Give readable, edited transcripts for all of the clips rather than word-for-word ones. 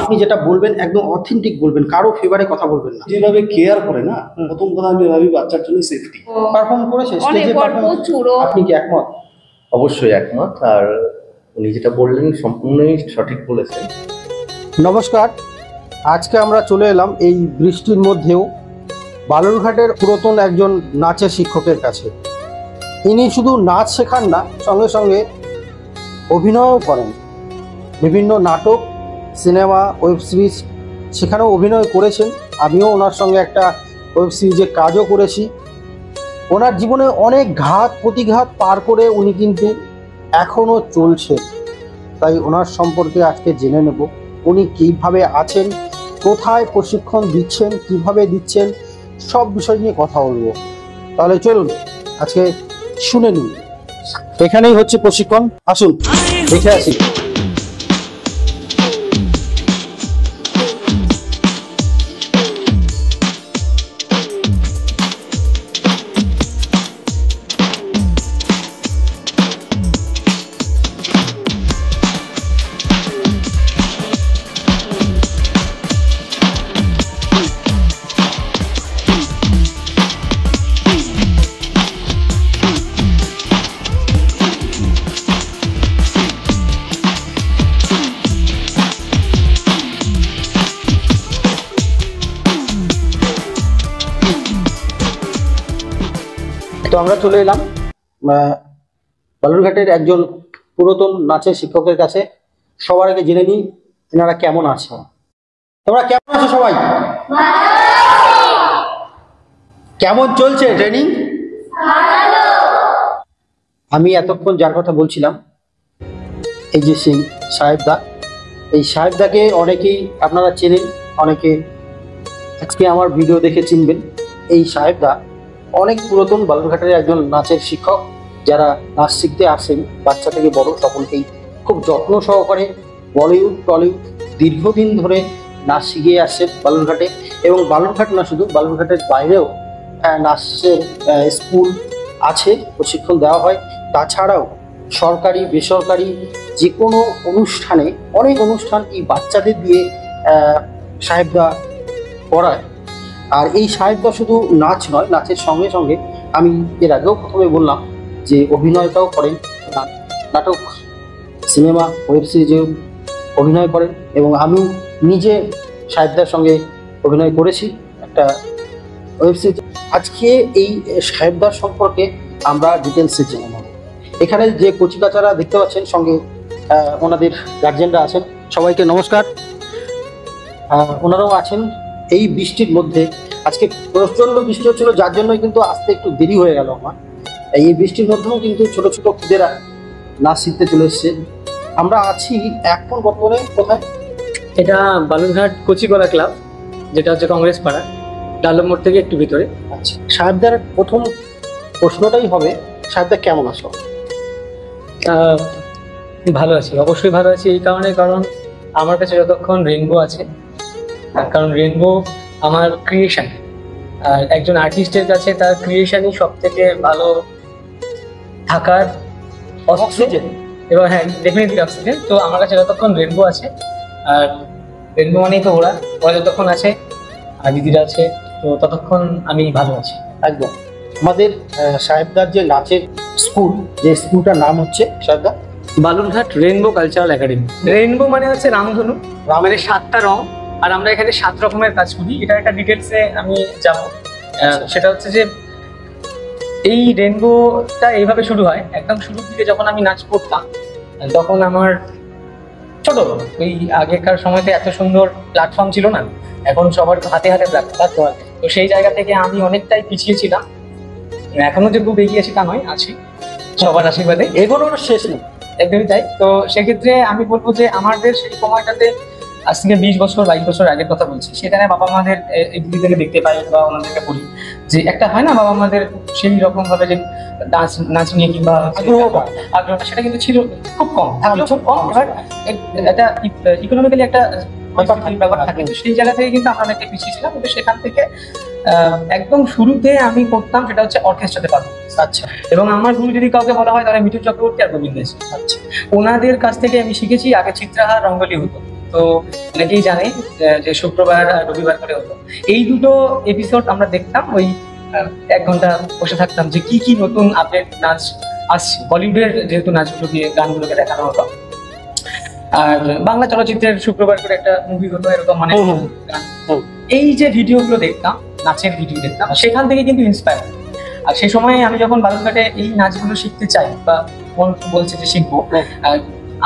আপনি যেটা বলবেন একদম অথেন্টিক বলবেন, কারো ফেভারে কথা বলবেন না। যেভাবে কেয়ার করে না, প্রথম কথা আমি ভাবি বাচ্চার জন্য সেফটি। পারফর্ম করেছে স্টেজে, আপনি কি একমত? অবশ্যই একমত, আর উনি যেটা বললেন সম্পূর্ণই সঠিক বলেছেন। নমস্কার, আজকে আমরা চলে এলাম এই বৃষ্টির মধ্যেও বালুরঘাটের পুরাতন একজন নাচের শিক্ষকের কাছে। ইনি শুধু নাচ শেখান না, সঙ্গে সঙ্গে অভিনয়ও করেন। বিভিন্ন নাটক, সিনেমা, ওয়েব সিরিজ সেখানেও অভিনয় করেছেন। আমিও ওনার সঙ্গে একটা ওয়েব সিরিজে কাজও করেছি। ওনার জীবনে অনেক ঘাত প্রতিঘাত পার করে উনি কিন্তু এখনও চলছে। তাই ওনার সম্পর্কে আজকে জেনে নেব, উনি কীভাবে আছেন, কোথায় প্রশিক্ষণ দিচ্ছেন, কিভাবে দিচ্ছেন, সব বিষয় নিয়ে কথা বলবো। তাহলে চলুন আজকে শুনে নিন। এখানেই হচ্ছে প্রশিক্ষণ, আসুন দেখে আসি। তো আমরা চলে এলাম বালুরঘাটের একজন পুরাতন নাচের শিক্ষকের কাছে। সবার আগে জেনে নিই এনারা কেমন আছে। তোমরা কেমন আছো সবাই? কেমন চলছে ট্রেনিং? আমি এতক্ষণ যার কথা বলছিলাম, এই যে সিং সাহেবদা, এই সাহেবদাকে অনেকেই আপনারা চেনেন, অনেকে আজকে আমার ভিডিও দেখে চিনবেন। এই সাহেবদা অনেক পুরাতন বালুরঘাটের একজন নাচের শিক্ষক, যারা নাচ শিখতে আসেন বাচ্চা থেকে বড় সকলকেই খুব যত্ন সহকারে বলিউড টলিউড দীর্ঘদিন ধরে নাচ শিখিয়ে আসছেন বালুরঘাটে। এবং বালুরঘাট না, শুধু বালুরঘাটের বাইরেও নাচের স্কুল আছে, প্রশিক্ষণ দেওয়া হয়। তাছাড়াও সরকারি বেসরকারি যে কোনো অনুষ্ঠানে, অনেক অনুষ্ঠান এই বাচ্চাদের দিয়ে সাহেবদা করায়। আর এই সাহেবদা শুধু নাচ নয়, নাচের সঙ্গে সঙ্গে আমি এর আগেও প্রথমে বললাম যে অভিনয়টাও করেন। নাটক, সিনেমা, ওয়েব সিরিজেও অভিনয় করেন এবং আমি নিজে সাহেবদার সঙ্গে অভিনয় করেছি একটা ওয়েব সিরিজ। আজকে এই সাহেবদার সম্পর্কে আমরা ডিটেলসে জেনে নেব। এখানে যে কচিকাচারা দেখতে পাচ্ছেন, সঙ্গে ওনাদের গার্জেনরা আছেন। সবাইকে নমস্কার। ওনারাও আছেন। এই বৃষ্টির মধ্যে, আজকে প্রচন্ড বৃষ্টি হচ্ছিল, যার জন্যই কিন্তু আসতে একটু দেরি হয়ে গেল আমার। এই বৃষ্টির মধ্যেও কিন্তু ছোট ছোট খুদেরা নাচ শিখতে চলে এসছে। আমরা আছি এখন বর্তমানে কোথায়? এটা বালুরঘাট কচিকলা ক্লাব, যেটা হচ্ছে কংগ্রেস পাড়া, ডালব মোড় থেকে একটু ভিতরে। আচ্ছা, সাহেবদার প্রথম প্রশ্নটাই হবে, সাহেবদা কেমন আছো? ভালো আছি, অবশ্যই ভালো আছি। এই কারণ আমার কাছে যতক্ষণ রেইনবো আছে, কারণ রেইনবো আমার ক্রিয়েশন, আর একজন আর্টিস্টের কাছে তার ক্রিয়েশনই সব থেকে ভালো থাকার অক্সিজেন। এবং হ্যাঁ, ডেফিনেটলি অক্সিজেন। তো আমার কাছে যতক্ষণ রেইনবো আছে, আর রেইনবো মানেই তো ওরা যতক্ষণ আছে আর দিদিরা আছে, তো ততক্ষণ আমি ভালো আছি একদম। আমাদের সাহেবদার যে নাচের স্কুল, যে স্কুলটার নাম হচ্ছে সাহেবদা Balurghat rainbow cultural academy. Rainbow মানে হচ্ছে রামধনু, মানে 7টা রং, আর আমরা এখানে 7 রকমের কাজ করি। এটা একটা ডিটেলসে আমি যাব। সেটা হচ্ছে যে এই রেইনবোটা এইভাবে শুরু হয়। একদম শুরুর দিকে যখন আমি নাচ করতাম, তখন আমার ছোট, ওই আগেকার সময়তে এত সুন্দর প্ল্যাটফর্ম ছিল না, এখন সবার হাতে হাতে প্ল্যাটফর্ম। তো সেই জায়গা থেকে আমি অনেকটাই পিছিয়ে ছিলাম। এখনো যে খুব এগিয়ে আছি তা নয়, আছি সবার আশীর্বাদে, এগোনোর শেষ নেই, একদমই তাই। তো সেক্ষেত্রে আমি বলবো যে আমাদের সেই সময়টাতে, আজ থেকে 20 বছর 22 বছর আগের কথা বলছি, সেখানে বাবা মাদের এই দিদিদেরকে দেখতে পাই বা ওনাদেরকে বলি যে একটা হয় না, বাবা মাদের সেই রকম ভাবে যে নাচ নিয়ে কিংবা আগ্রহটা, সেটা কিন্তু ছিল খুব কম, থাকলেও খুব কম। এবার একটা ইকোনমিক্যালি একটা ব্যাপার থাকে, কিন্তু সেই জায়গা থেকে কিন্তু আমরা অনেকটা পিছিয়ে ছিলাম। কিন্তু সেখান থেকে একদম শুরুতে আমি করতাম সেটা হচ্ছে অর্কেস্ট্রাতে পারফরমেন্স। আচ্ছা, এবং আমার গুরু যদি কাউকে বলা হয় তাহলে মিঠুন চক্রবর্তী আর গোবিন্দ। আচ্ছা, ওনাদের কাছ থেকে আমি শিখেছি। আগে চিত্রাহার রঙ্গলি হতো, তো তো অনেকেই জানে যে শুক্রবার আর রবিবার করে হতো। এই দুটো এপিসোড আমরা দেখতাম, ওই 1 ঘন্টা বসে থাকতাম যে কি কি নতুন আপডেট নাচ আসছে। বলিউডের যেহেতু নাচগুলোকে গানগুলোকে দেখানো হতো, আর বাংলা চলচ্চিত্রের শুক্রবার করে একটা মুভি হতো এরকম মানে গান। এই যে ভিডিওগুলো দেখতাম, নাচের ভিডিও দেখতাম, সেখান থেকে কিন্তু ইন্সপায়ার। আর সেই সময় আমি যখন বালুরঘাটে এই নাচগুলো শিখতে চাই বা মন বলছে যে শিখবো,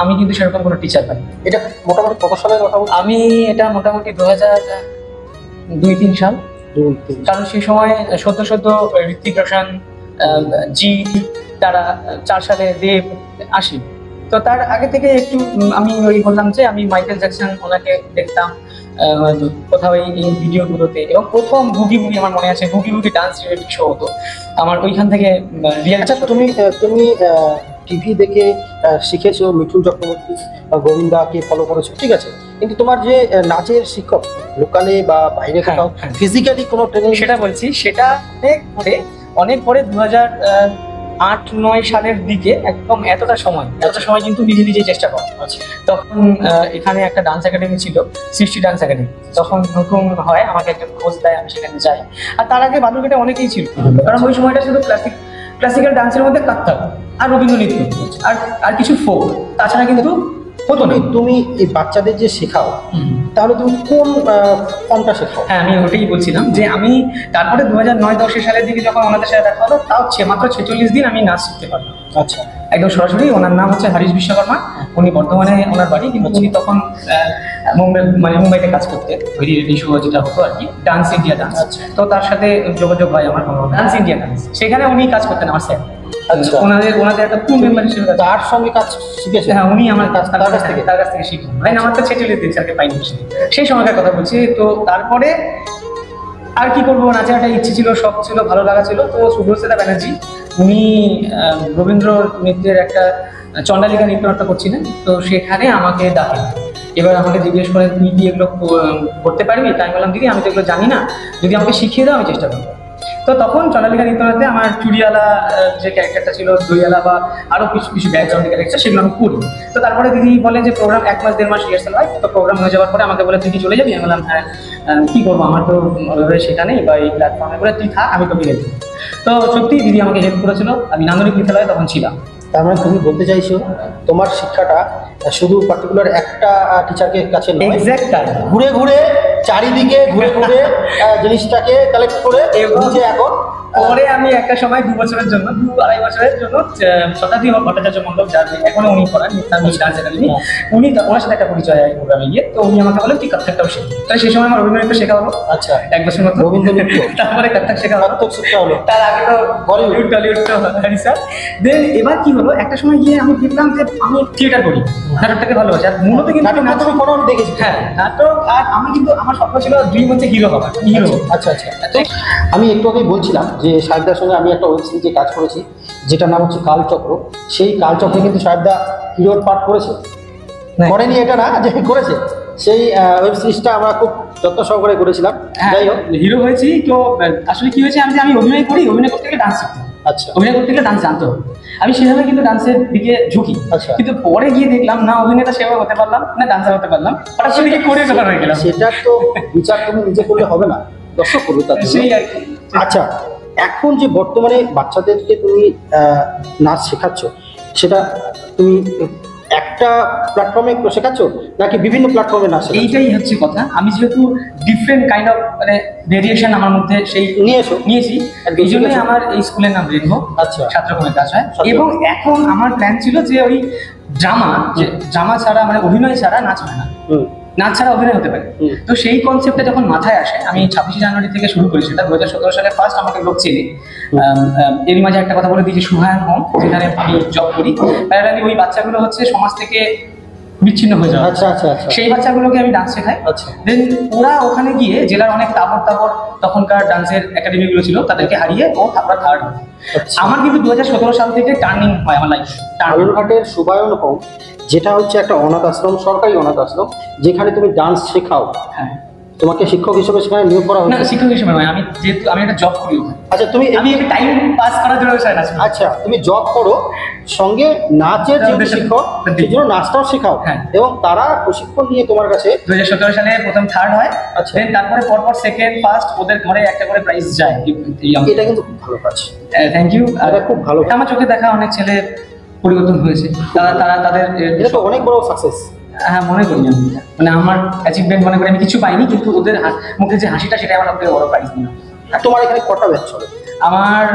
আমি কিন্তু সেরকম কোনো টিচার পাই। এটা মোটামুটি কত সালের কথা বলছো? আমি এটা মোটামুটি 2002-3 সাল, কারণ সেই সময় সদ্য ঋত্বিক রোশন, জি, তারা 4 সালে দেব আসি। তো তার আগে থেকে একটু আমি ওই বললাম যে আমি মাইকেল জ্যাকসন ওনাকে দেখতাম কোথাও এই ভিডিওগুলোতে, এবং প্রথম ভুগি ভুগি আমার মনে আছে, ভুগি ভুগি ডান্স রিয়েলিটি শো হতো আমার, ওইখান থেকে আচ্ছা, তুমি টিভি দেখে শিখেছো মিঠুন চক্রবর্তী বা গোবিন্দাকে ফলো করেছো, ঠিক আছে, কিন্তু তোমার যে নাচের শিক্ষক লোকালে বা বাইরে কোথাও ফিজিক্যালি কোনো ট্রেনিং? সেটা বলছি, সেটা অনেক পরে 2008-9 সালের দিকে একদম এতটা সময় কিন্তু নিজে চেষ্টা করা। তখন এখানে একটা ডান্স একাডেমি ছিল, সৃষ্টি ডান্স একাডেমি, তখন নতুন হয়, আমাকে একজন খোঁজ দেয়, আমি সেখানে যাই। আর তার আগে বালুরঘাটে অনেকেই ছিল, কারণ ওই সময়টা শুধু ক্লাসিক্যাল ডান্সের মধ্যে কাত্তাক আর রবীন্দ্র নৃত্য আর কিছু ফোক, তাছাড়া কিন্তু হতো না। তুমি এই বাচ্চাদের যে শেখাও, তাহলে তুমি কোন ফর্মটা শেখাও? হ্যাঁ, আমি ওটাই বলছিলাম যে আমি তারপরে 2009-10 সালের দিকে যখন ওনাদের সাথে দেখা হলো, তাও মাত্র 46 দিন আমি নাচ শিখতে পারলাম। আচ্ছা, একদম সরাসরি। ওনার নাম হচ্ছে হরিশ বিশ্বকর্মা, উনি বর্তমানে ওনার বাড়ি, কিন্তু উনি তখন মুম্বাইতে কাজ করতে, ওই রিয়েলিটি শো যেটা হতো আর কি, ডান্স ইন্ডিয়া ডান্স। তো তার সাথে যোগাযোগ হয় আমার, ডান্স ইন্ডিয়া ডান্স, সেখানে উনি কাজ করতেন আমার স্যার। আচ্ছা, ওনাদের একটা ক্রু মেম্বার হিসেবে তার সঙ্গে কাজ শিখেছে? হ্যাঁ, উনি আমার তার কাছ থেকে শিখলাম। আমার তো 46 দিন স্যারকে পাইনি, সেই সময়কার কথা বলছি। তো তারপরে আর কি করবো, নাচের একটা ইচ্ছে ছিল, শখ ছিল, ভালো লাগা ছিল। তো শুভ্রশ্বেতা ব্যানার্জি উনি রবীন্দ্র নৃত্যের একটা চণ্ডালিকা নৃত্যনাট্য করছিলেন, তো সেখানে আমাকে ডাকেন। এবার আমাকে জিজ্ঞেস করেন তুই কি এগুলো করতে পারবি? তাই বললাম দিদি আমি তো এগুলো জানি না, যদি আমাকে শিখিয়ে দাও আমি চেষ্টা করবো। তো তখন চণ্ডালিকা নৃত্যনাট্যে আমার চুড়িওয়ালা যে ক্যারেক্টারটা ছিল, দইওয়ালা বা আরো কিছু ব্যাকগ্রাউন্ডের ক্যারেক্টার, সেগুলো আমি করি। তো তারপরে দিদি বলে যে প্রোগ্রাম 1 মাস 1.5 মাস রিহার্সাল হয়। তো প্রোগ্রাম হয়ে যাওয়ার পরে আমাকে বলে তুই কি চলে যাবি? আমি বললাম হ্যাঁ, কি করবো, আমার তো ওইভাবে শেখা নেই বা এই প্ল্যাটফর্মে, বলে তুই থাক, আমি তোকে হেল্প। তো সত্যি দিদি আমাকে হেল্প করেছিল। আমি নান্দনিক বিদ্যালয়ে তখন ছিলাম। তার মানে তুমি বলতে চাইছো তোমার শিক্ষাটা শুধু পার্টিকুলার একটা টিচারকে কাছে নয়, এক্স্যাক্ট ঘুরে ঘুরে চারিদিকে ঘুরে জিনিসটাকে কালেক্ট করে নিজে এখন পরে আমি একটা সময় 2-2.5 বছরের জন্য শতাব্দী ভট্টাচার্য মণ্ডল, যার এখনো উনি করেন ডান্স একাডেমি, ওনার সাথে একটা পরিচয় হয় প্রোগ্রামে গিয়ে। তো উনি আমাকে বলেন তুই কত্থকটাও শেখ। তাহলে সেই সময় আমার রবীন্দ্র নৃত্য শেখা হলো। আচ্ছা, 1 বছর মতো রবীন্দ্র নৃত্য, তারপরে কত্থক শেখা হলো, তার আগে তো বলিউড টলিউড তো স্যার। দেন এবার কি হলো, একটা সময় গিয়ে আমি দেখলাম যে আমি থিয়েটার করি, নাটকটাকে ভালোবাসি। আর মূলত কিন্তু নাটক দেখেছি, হ্যাঁ নাটক। আর আমি কিন্তু আমার স্বপ্ন ছিল ড্রিম হচ্ছে হিরো হওয়া, হিরো। আচ্ছা, আমি একটু আগেই বলছিলাম যে সাহেবদার সঙ্গে আমি একটা ওয়েব সিরিজে কাজ করেছি, যেটার নাম হচ্ছে কালচক্র। সেই কালচক্রে কিন্তু সাহেবদা হিরোর পার্ট করেছে, করেনি এটা না যে করেছে। সেই ওয়েব সিরিজটা আমরা খুব যত্ন সহকারে করেছিলাম। যাই হোক, হিরো হয়েছি। তো আসলে কি হয়েছে, আমি অভিনয় করি, অভিনয় করতে গেলে ডান্স শিখতাম। আচ্ছা, অভিনয় করতে গেলে ডান্স জানতে হবে, আমি সেভাবে কিন্তু ডান্সের দিকে ঝুঁকি। আচ্ছা, কিন্তু পরে গিয়ে দেখলাম না অভিনেতা সেভাবে হতে পারলাম না, ডান্সার হতে পারলাম, হঠাৎ করে গিয়ে কোরিওগ্রাফার হয়ে গেলাম। সেটা তো বিচার তুমি নিজে করলে হবে না, দর্শক করবে তার জন্য। সেই আর কি। আচ্ছা, এখন যে বর্তমানে বাচ্চাদেরকে তুমি নাচ শেখাচ্ছ, সেটা তুমি একটা প্ল্যাটফর্মে শেখাচ্ছ নাকি বিভিন্ন প্ল্যাটফর্মে নাচ শেখাচ্ছ? এইটাই হচ্ছে কথা। আমি যেহেতু ডিফারেন্ট কাইন্ড অফ ভেরিয়েশন আমার মধ্যে সেই নিয়েছি, এই জন্যই আমার এই স্কুলের নাম রেনবো। আচ্ছা, ছাত্রকমের কাজ হয়। এবং এখন আমার প্ল্যান ছিল যে ওই ড্রামা ছাড়া, অভিনয় ছাড়া নাচ হয় না, নাচ ছাড়া অভিনয় হতে পারে। তো সেই কনসেপ্টটা যখন মাথায় আসে, আমি 26 জানুয়ারি থেকে শুরু করি সেটা। 2017 সালে ফার্স্ট আমাকে লোক চেনে। এর মাঝে একটা কথা বলে দিয়েছি, সুহায়ন হোম, যেখানে আমি জব করি। প্যারালালি ওই বাচ্চাগুলো হচ্ছে সমাজ থেকে বিচ্ছিন্ন হয়ে যাওয়া। আচ্ছা, সেই বাচ্চাগুলোকে আমি ডান্স শেখাই। দেন ওরা ওখানে গিয়ে জেলার অনেক তাবড় তখনকার ডান্সের একাডেমিগুলো ছিল, তাদেরকে হারিয়ে ওরা থার্ড। আমার কিন্তু 2017 সাল থেকে টার্নিং হয় আমার লাইফ। বালুরঘাটের সুবায়ন হোম, যেটা হচ্ছে একটা অনাথ আশ্রম, সরকারি অনাথ আশ্রম, যেখানে তুমি ডান্স শেখাও। হ্যাঁ, তোমাকে শিক্ষক হিসেবে সেখানে নিয়োগ করা না হয়েছে? শিক্ষক হিসেবে নয়, আমি যেহেতু আমি একটা জব করি ওখানে। আচ্ছা তুমি আমি একটা টাইম পাস করার জন্য ওই নাচ করি। আচ্ছা তুমি জব করো, সঙ্গে নাচের যেহেতু দেশের- শিক্ষক সেই জন্য নাচটাও শেখাও, হ্যাঁ। এবং তারা প্রশিক্ষণ নিয়ে তোমার কাছে 2017 সালে প্রথম থার্ড হয়, আচ্ছা। দেন তারপরে পরপর সেকেন্ড ফার্স্ট ওদের ঘরে একটা করে প্রাইজ যায়। এটা কিন্তু খুব ভালো কাজ। Thank you. এটা খুব ভালো। আমার চোখে দেখা অনেক ছেলে পরিবর্তন হয়েছে, তারা তাদের এটা তো অনেক বড় সাকসেস। হ্যাঁ মনে করি আমি এটা। মানে আমার অ্যাচিভমেন্ট মনে করি, আমি কিছু পাইনি কিন্তু ওদের মুখে যে হাসিটা সেটাই আমার সবথেকে বড় প্রাইজ মনে হয়। তোমার এখানে কটা ব্যাচ চলে? আমার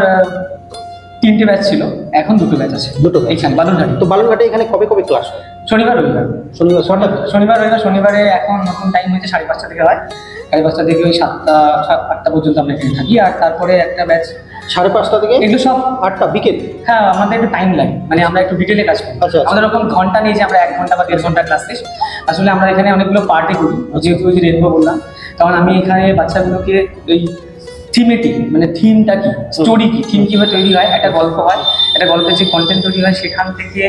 3টে ব্যাচ ছিল, এখন 2টো ব্যাচ আছে। দুটো batch। এইখানে বালুরঘাটে। তো বালুরঘাটে এখানে কবে কবে ক্লাস হয়? শনিবার রবিবার। শনিবার ছটা? শনিবারে এখন নতুন টাইম হয়েছে 5:30 থেকে হয়, 5:30 থেকে ওই 7টা পর্যন্ত আমরা এখানে থাকি। আর তারপরে একটা ব্যাচ 5:30 থেকে এগুলো সব 8টা বিকেল। হ্যাঁ আমাদের একটু টাইম লাগে, মানে আমরা একটু ডিটেলে কাজ করি। আচ্ছা, আচ্ছা। আমাদের ওরকম ঘন্টা নেই যে আমরা 1 ঘন্টা বা 1.5 ঘন্টা ক্লাস শেষ। আসলে আমরা এখানে অনেকগুলো পার্টে করি, যেহেতু ওই যে রেনবো বললাম, কারণ আমি এখানে বাচ্চাগুলোকে ওই থিমেটিক, মানে থিমটা কি, স্টোরি কি, থিম কিভাবে তৈরি হয়, একটা গল্প হয়, একটা গল্পের যে কন্টেন্ট তৈরি হয় সেখান থেকে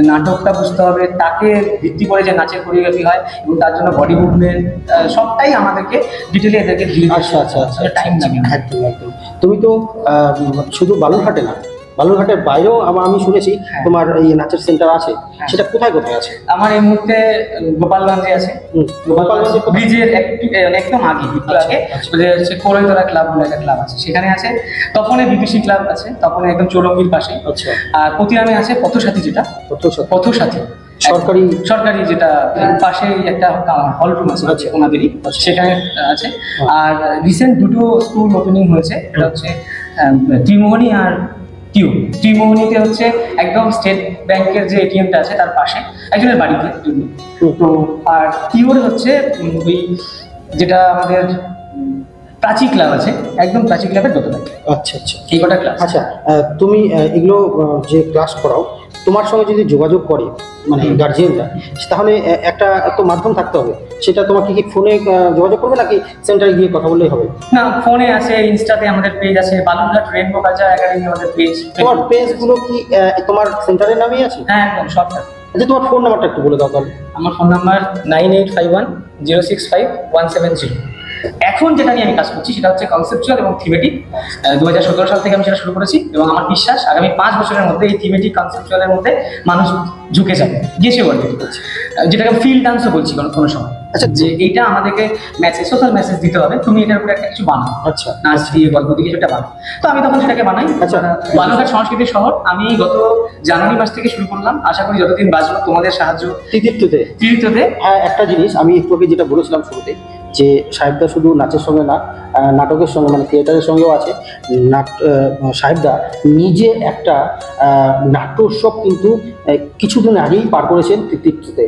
নাটকটা বুঝতে হবে, তাকে ভিত্তি করে যে নাচের কোরিওগ্রাফি হয় এবং তার জন্য বডি মুভমেন্ট সবটাই আমাদেরকে ডিটেলে এদেরকে দিয়ে আচ্ছা আচ্ছা আচ্ছা, টাইম লাগে না। একদম একদম। তুমি তো শুধু বালুরঘাটে না, বালুরঘাটের বাইরেও আমি শুনেছি হ্যাঁ। তোমার এই নাচের সেন্টার আছে, হ্যাঁ। সেটা কোথায় কোথায় আছে? আমার এই মুহূর্তে গোপালগঞ্জে আছে। গোপালগঞ্জে কোথায়? ব্রিজের একদম আগে, একটু আগে ওদের হচ্ছে কোরইতলা ক্লাব বলে একটা ক্লাব আছে, সেখানে আছে। তপনে বিবিসি ক্লাব আছে, তপনে একদম চৌরঙ্গির পাশে। আচ্ছা, আর প্রতিরামে আছে পথসাথী, যেটা পথসাথী সরকারি যেটা পাশে একটা হল রুম আছে আচ্ছা। ওনাদেরই, সেখানে আছে। আর রিসেন্ট 2টো স্কুল ওপেনিং হয়েছে, এটা হচ্ছে ত্রিমোহনী আর ত্রিমোহনীতে হচ্ছে একদম স্টেট ব্যাংকের যে এটিএমটা আছে তার পাশে, একজনের বাড়িতে যদিও। তো আর টিওরে হচ্ছে ওই যেটা আমাদের প্রাচী ক্লাব আছে, একদম প্রাচী ক্লাবের দোতলায়। আচ্ছা আচ্ছা এই কটা ক্লাস। আচ্ছা, তুমি এগুলো যে ক্লাস করাও, তোমার সঙ্গে যদি যোগাযোগ করে মানে গার্জিয়ানরা, তাহলে একটা তো মাধ্যম থাকতে হবে, সেটা তোমাকে কি ফোনে যোগাযোগ করবে নাকি সেন্টারে গিয়ে কথা বললেই হবে? না, ফোনে আছে, ইনস্টাতে আমাদের পেজ আছে, বালুরঘাট রেনবো কালচার একাডেমি আমাদের পেজ। তোমার পেজগুলো কি তোমার সেন্টারের নামেই আছে? হ্যাঁ একদম সবটা। আচ্ছা, তোমার ফোন নাম্বারটা একটু বলে দাও তাহলে। আমার ফোন নাম্বার 9851065170। এখন যেটা নিয়ে আমি কাজ করছি সেটা হচ্ছে কনসেপচুয়াল এবং থিমেটিক। 2017 সাল থেকে আমি সেটা শুরু করেছি এবং আমার বিশ্বাস আগামী 5 বছরের মধ্যে এই থিমেটিক কনসেপচুয়ালের মধ্যে মানুষ ঝুঁকে যাবে, গেছে অলরেডি, যেটাকে ফিল ডান্সও বলছি কোনো সময়। আচ্ছা, যে এইটা আমাদেরকে সোশ্যাল মেসেজ দিতে হবে, তুমি এটার উপরে একটা কিছু বানাও, আচ্ছা নাচ দিয়ে গল্প দিয়ে কিছুটা বানাও। তো আমি তখন সেটাকে বানাই। আচ্ছা। বালুরঘাট সংস্কৃতির শহর আমি গত জানুয়ারি মাস থেকে শুরু করলাম, আশা করি যতদিন বাঁচবো তোমাদের সাহায্য তৃতীয়তে। হ্যাঁ, একটা জিনিস আমি একটু আগে যেটা বলেছিলাম শুরুতে, যে সাহেবদা শুধু নাচের সঙ্গে না, নাটকের সঙ্গে মানে থিয়েটারের সঙ্গেও আছে। সাহেবদা নিজে একটা নাট্য উৎসব কিন্তু কিছুদিন আগেই পার করেছেন তৃতীয়তে,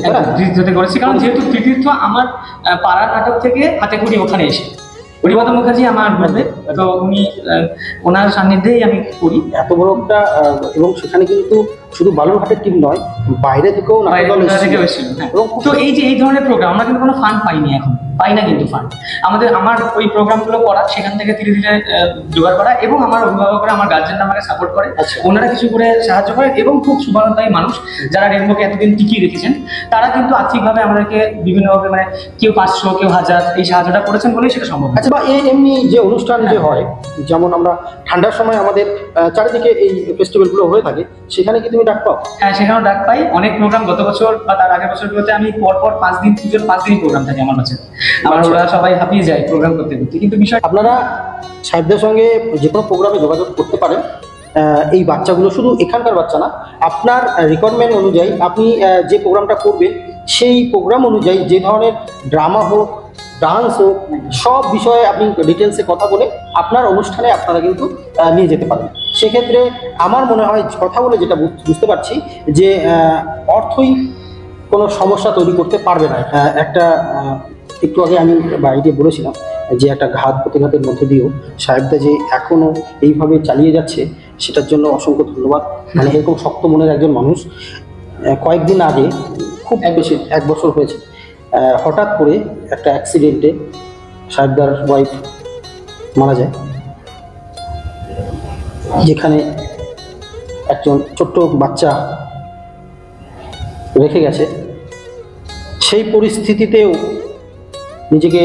তাই না? তৃতীয়তে করেছি, কারণ যেহেতু তৃতীয় আমার পাড়ার নাটক থেকে হাতে করি ওখানে এসে, হরিপদ মুখার্জি আমার গুরুদেব, তো উনি ওনার সান্নিধ্যেই আমি করি। এত বড় একটা এবং সেখানে কিন্তু শুধু বালুরঘাটের টিম নয়, বাইরে থেকেও নাটক দল এসেছিল। এবং তো এই ধরনের প্রোগ্রাম আমরা কিন্তু কোনো ফান্ড পাইনি, এখন পাই না কিন্তু ফান্ড। আমার ওই প্রোগ্রামগুলো করা, সেখান থেকে ধীরে ধীরে জোগাড় করা, এবং আমার অভিভাবকরা, আমার গার্জেনরা আমাকে সাপোর্ট করে, ওনারা কিছু করে সাহায্য করে, এবং খুব শুভানুদ্দায়ী মানুষ যারা রেনবোকে এতদিন টিকিয়ে রেখেছেন, তারা কিন্তু আর্থিকভাবে আমাদেরকে বিভিন্নভাবে, মানে কেউ 500 কেউ 1000 এই সাহায্যটা করেছেন বলেই সেটা সম্ভব। আচ্ছা, বা এমনি যে অনুষ্ঠান যে হয়, যেমন আমরা ঠান্ডার সময় আমাদের চারিদিকে এই ফেস্টিভ্যালগুলো হয়ে থাকে, সেখানে কি তুমি ডাক পাও? হ্যাঁ, সেখানেও ডাক পাই। অনেক প্রোগ্রাম গত বছর বা তার আগের বছরগুলোতে আমি পরপর 5 দিন, পুজোর 5 দিন প্রোগ্রাম থাকে আমার কাছে। আমার ওরা সবাই হাঁপিয়ে যায় প্রোগ্রাম করতে করতে, কিন্তু বিষয় আপনারা সাহেবদের সঙ্গে যে কোনো প্রোগ্রামে যোগাযোগ করতে পারেন। এই বাচ্চাগুলো শুধু এখানকার বাচ্চা না, আপনার রিকোয়ারমেন্ট অনুযায়ী আপনি যে প্রোগ্রামটা করবেন সেই প্রোগ্রাম অনুযায়ী যে ধরনের ড্রামা হোক, ডান্স হোক, সব বিষয়ে আপনি ডিটেলসে কথা বলে আপনার অনুষ্ঠানে আপনারা কিন্তু নিয়ে যেতে পারেন। সেক্ষেত্রে আমার মনে হয়, কথা বলে যেটা বুঝতে পারছি, যে অর্থই কোনো সমস্যা তৈরি করতে পারবে না। একটা একটু আগে আমি বাইরে বলেছিলাম যে একটা ঘাত প্রতিঘাতের মধ্যে দিয়েও সাহেবদা যে এখনও এইভাবে চালিয়ে যাচ্ছে, সেটার জন্য অসংখ্য ধন্যবাদ। মানে এরকম শক্ত মনের একজন মানুষ। কয়েকদিন আগে, খুব বেশি 1 বছর হয়েছে, হঠাৎ করে একটা অ্যাক্সিডেন্টে সাহেবদার ওয়াইফ মারা যায়, যেখানে একজন ছোট্ট বাচ্চা রেখে গেছে। সেই পরিস্থিতিতেও নিজেকে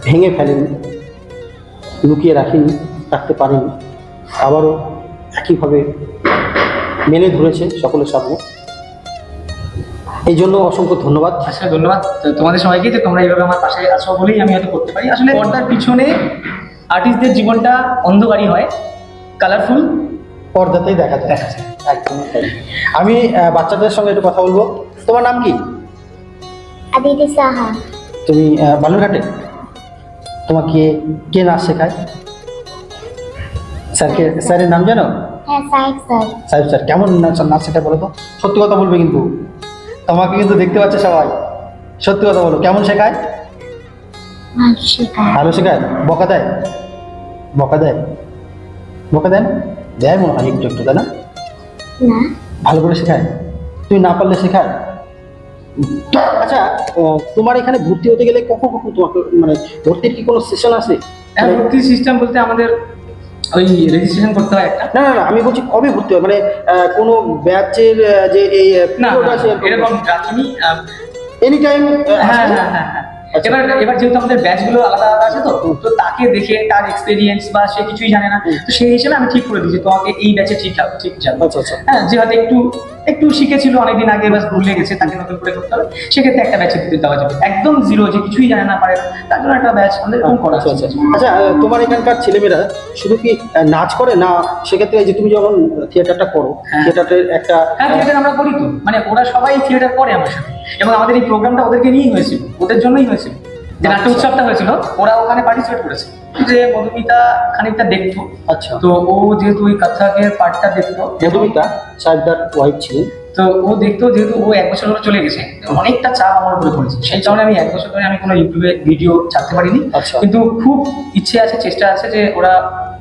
ভেঙে ফেলেনি, লুকিয়ে রাখতে পারেনি, আবারও একইভাবে মেনে ধরেছে সকলের সামনে। এই জন্য অসংখ্য ধন্যবাদ। আসলে ধন্যবাদ তোমাদের সবাইকে যে তোমরা এইভাবে আমার পাশে আছো বলেই আমি হয়তো করতে পারি। আসলে পর্দার পিছনে আর্টিস্টদের জীবনটা অন্ধকারই হয়, কালারফুল পর্দাতেই দেখা যায়। একদমই তাই। আমি বাচ্চাদের সঙ্গে একটু কথা বলবো। তোমার নাম কি? আদিতি সাহা। তুমি বালুরঘাটে? তোমাকে কে নাচ শেখায়? স্যারের নাম জানো? হ্যাঁ, সাহেব স্যার। সাহেব স্যার কেমন নাচ শেখায় বলো তো? সত্যি কথা বলবে কিন্তু, তোমাকে কিন্তু দেখতে পাচ্ছে সবাই। সত্যি কথা বলো, কেমন শেখায়? ভালো শেখায়। ভালো শেখায়? বকা দেয়? বকা দেয়? বকা দেয় না? দেয় মনে হয় একটু একটু, তাই না? না, ভালো করে শেখায়? তুমি না পারলে শেখায়? আচ্ছা, তোমার এখানে ভর্তি হতে গেলে কখন তোমাকে মানে ভর্তির কি কোনো সেশন আছে? ভর্তি সিস্টেম বলতে আমাদের ওই রেজিস্ট্রেশন করতে হয় একটা। না, আমি বলছি কবে ভর্তি হয়, মানে কোনো ব্যাচের যে এই না, period আছে এরকম রাখিনি। Any time? হ্যাঁ। এবার যেহেতু আমাদের ব্যাচগুলো আলাদা আলাদা আছে, তো তাকে দেখে তার এক্সপেরিয়েন্স বা সে কিছুই জানে না, তো সেই হিসেবে আমি ঠিক করে দিই যে তোমাকে এই ব্যাচে ঠিক যাবে। আচ্ছা। হ্যাঁ, যে হয়তো একটু শিখেছিল অনেকদিন আগে, বাস ভুলে গেছে, তাকে নতুন করে করতে হবে, সেক্ষেত্রে একটা ব্যাচে দিতে দেওয়া যাবে। একদম জিরো, যে কিছুই জানে না, পারে, তার জন্য একটা ব্যাচ আমাদের এরকম করা আছে। আচ্ছা, তোমার এখানকার ছেলেমেয়েরা শুধু কি নাচ করে না, সেক্ষেত্রে এই যে তুমি যখন থিয়েটারটা করো, থিয়েটারের একটা থিয়েটার আমরা করি তো, মানে ওরা সবাই থিয়েটার করে আমার সাথে, এবং আমাদের এই প্রোগ্রামটা ওদেরকে নিয়েই হয়েছিল, ওদের জন্যই হয়েছিল। যে নাট্য উৎসবটা হয়েছিল, ওরা ওখানে পার্টিসিপেট করেছে। যে মধুমিতা খানিকটা দেখতো। আচ্ছা। তো ও যেহেতু ওই কথাকের পার্টটা দেখতো, মধুমিতা সাহেবদার ওয়াইফ ছিলেন, তো ও দেখতো, যেহেতু ও 1 বছর ধরে চলে গেছে, অনেকটা চাপ আমার উপরে পড়েছে। সেই কারণে আমি 1 বছর ধরে আমি কোনো ইউটিউবে ভিডিও ছাড়তে পারিনি। আচ্ছা। কিন্তু খুব ইচ্ছে আছে, চেষ্টা আছে যে ওরা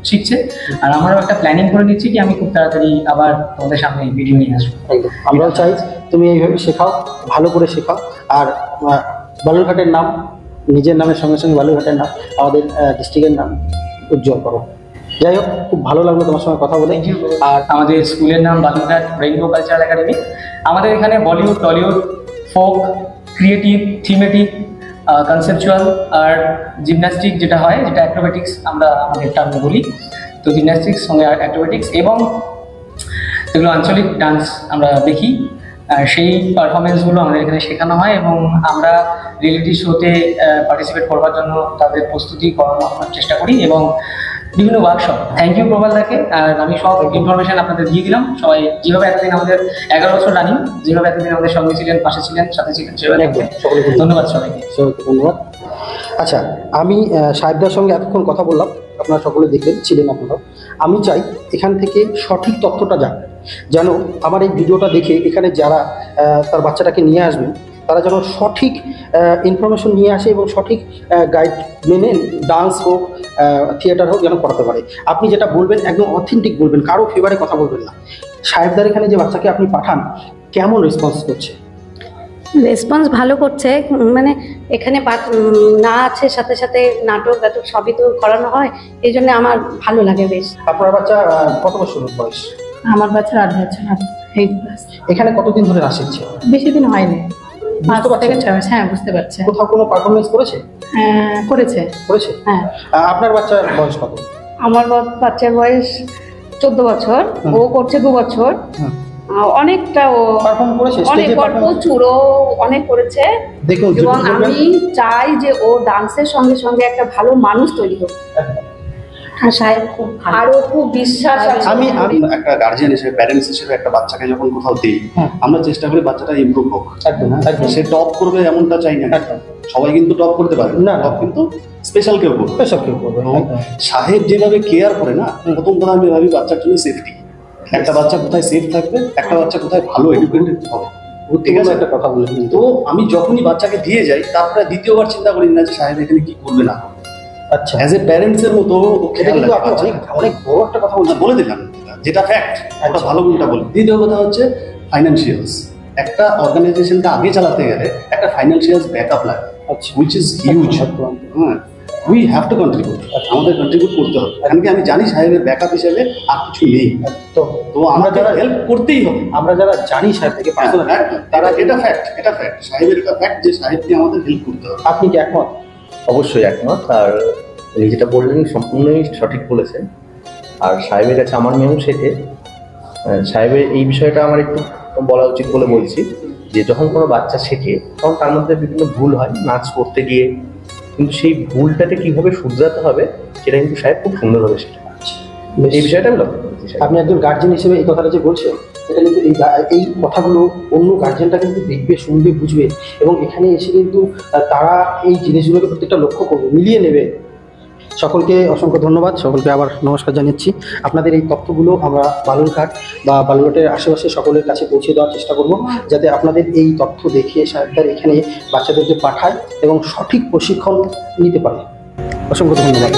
শিখছে, আর আমরাও একটা প্ল্যানিং করে নিচ্ছি কি আমি খুব তাড়াতাড়ি আবার তোমাদের সামনে ভিডিও নিয়ে আসবো। আমরাও চাই তুমি এইভাবে শেখাও, ভালো করে শেখাও। আর বালুরঘাটের নাম, নিজের নামের সঙ্গে সঙ্গে বালুরঘাটের নাম, আমাদের ডিস্ট্রিক্টের নাম উজ্জ্বল করো। যাই হোক, খুব ভালো লাগলো তোমার সঙ্গে কথা বলে। আর আমাদের স্কুলের নাম বালুরঘাট রেইনবো কালচারাল একাডেমি। আমাদের এখানে Bollywood, Tollywood, folk, creative, thematic, conceptual আর জিমন্যাস্টিক যেটা হয়, যেটা অ্যাক্রোবেটিক্স আমরা আমাদের টার্মে বলি, তো জিমন্যাস্টিক্স সঙ্গে অ্যাক্রোবেটিক্স এবং যেগুলো আঞ্চলিক ডান্স আমরা দেখি, সেই পারফরমেন্সগুলো আমাদের এখানে শেখানো হয়, এবং আমরা রিয়েলিটি শোতে পার্টিসিপেট করবার জন্য তাদের প্রস্তুতি করানোর চেষ্টা করি, এবং বিভিন্ন ওয়ার্কশপ। থ্যাংক ইউ প্রবাল দাকে। আর আমি সব ইনফরমেশন আপনাদের দিয়ে দিলাম। সবাই যেভাবে এতদিন আমাদের 11 বছর রানিং, যেভাবে এতদিন আমাদের সঙ্গে ছিলেন, পাশে ছিলেন, সাথে ছিলেন, সেভাবে ধন্যবাদ সবাইকে। ধন্যবাদ। আচ্ছা, আমি সাহেবদার সঙ্গে এতক্ষণ কথা বললাম, আপনারা সকলে দেখলেন, ছিলেন আপনারাও। আমি চাই এখান থেকে সঠিক তথ্যটা যাক, যেন আমার এই ভিডিওটা দেখে এখানে যারা তার বাচ্চাটাকে নিয়ে আসবেন, তারা যেন সঠিক ইনফরমেশন নিয়ে আসে এবং সঠিক গাইড মেনে ডান্স হোক, থিয়েটার হোক, যেন করাতে পারে। আপনি যেটা বলবেন একদম অথেন্টিক বলবেন, কারো ফেভারে কথা বলবেন না। সাহেবদার এখানে যে বাচ্চাকে আপনি পাঠান, কেমন রেসপন্স করছে? রেসপন্স ভালো করছে, মানে এখানে নাচের সাথে সাথে নাটক সবই তো করানো হয়, এই জন্য আমার ভালো লাগে বেশ। আপনার বাচ্চা কত বছর বয়স? আমার বাচ্চার 8 বছর, 8 প্লাস। এখানে কতদিন ধরে নাচ শিখছে? বেশি দিন হয়নি, বুঝতে 5 থেকে পারছেন? 6 মাস। হ্যাঁ, বুঝতে পারছে। কোথাও কোনো পারফরমেন্স করেছে? করেছে। হ্যাঁ। আপনার বাচ্চার বয়স কত? আমার বাচ্চার বয়স 14 বছর, ও করছে 2 বছর। অনেকটা ও পারফর্ম করেছে, অনেক প্রচুর, ও অনেক করেছে। দেখুন, এবং আমি চাই যে ও ডান্সের সঙ্গে সঙ্গে একটা ভালো মানুষ তৈরি হোক। হ্যাঁ, সাহেব খুব আরো খুব বিশ্বাস আছে। আমি একটা গার্জিয়ান হিসেবে, প্যারেন্টস হিসেবে একটা বাচ্চাকে যখন কোথাও দিই, আমরা চেষ্টা করি বাচ্চাটা ইমপ্রুভ হোক। একদম। সে টপ করবে এমনটা চাই না। সবাই কিন্তু টপ করতে পারে না, টপ কিন্তু স্পেশাল কেউ করবে। সাহেব যেভাবে কেয়ার করে না, প্রথম কথা আমি ভাবি বাচ্চার জন্য সেফটি। একটা বাচ্চা কোথায় সেফ থাকবে, একটা বাচ্চা কোথায় ভালো এডুকেটেড হবে, ঠিক আছে? একটা কথা বললেন। তো আমি যখনই বাচ্চাকে দিয়ে যাই, তারপরে দ্বিতীয়বার চিন্তা করি না যে সাহেব এখানে কি করবে না। আচ্ছা, অ্যাজ এ প্যারেন্টস এর মতো এটা কিন্তু আপনি অনেক বড় একটা কথা বলে দিলাম, যেটা ফ্যাক্ট, ওটা ভালো গুণটা বলি। দ্বিতীয় কথা হচ্ছে ফাইন্যান্সিয়ালস। একটা অর্গানাইজেশনকে আগে চালাতে গেলে একটা ফাইন্যান্সিয়াল ব্যাকআপ লাগে, হুইচ ইজ হিউজ। হ্যাঁ, উই হ্যাভ টু কন্ট্রিবিউট, আমাদের কন্ট্রিবিউট করতে হবে। কারণ কি আমি জানি সাহেবের ব্যাকআপ হিসেবে আর কিছু নেই, তো তো আমরা যারা হেল্প করতেই হবে। আমরা যারা জানি সাহেব থেকে পার্সোনাল, তারা এটা ফ্যাক্ট সাহেবের এটা ফ্যাক্ট যে সাহেবকে আমাদের হেল্প করতে হবে। আপনি কি একমত? অবশ্যই একমত। আর উনি যেটা বললেন সম্পূর্ণই সঠিক বলেছেন। আর সাহেবের কাছে আমার মেয়েও শেখে। সাহেবের এই বিষয়টা আমার একটু বলা উচিত বলে বলছি, যে যখন কোনো বাচ্চা শেখে তখন তার মধ্যে বিভিন্ন ভুল হয় নাচ করতে গিয়ে, কিন্তু সেই ভুলটাকে কিভাবে শুধরাতে হবে সেটা কিন্তু সাহেব খুব সুন্দরভাবে শেখে। এই বিষয়টা আমি লক্ষ্য করেছি। আপনি একজন গার্জেন হিসেবে এই কথাটা যে বলছেন, এটা কিন্তু এই কথাগুলো অন্য গার্জেনটা কিন্তু দেখবে, শুনবে, বুঝবে, এবং এখানে এসে কিন্তু তারা এই জিনিসগুলোকে প্রত্যেকটা লক্ষ্য করবে, মিলিয়ে নেবে। সকলকে অসংখ্য ধন্যবাদ, সকলকে আবার নমস্কার জানাচ্ছি। আপনাদের এই তথ্যগুলো আমরা বালুরঘাট বা বালুরঘাটের আশেপাশে সকলের কাছে পৌঁছে দেওয়ার চেষ্টা করব, যাতে আপনাদের এই তথ্য দেখিয়ে সাহেবদার এখানে বাচ্চাদেরকে পাঠায় এবং সঠিক প্রশিক্ষণ নিতে পারে। অসংখ্য ধন্যবাদ।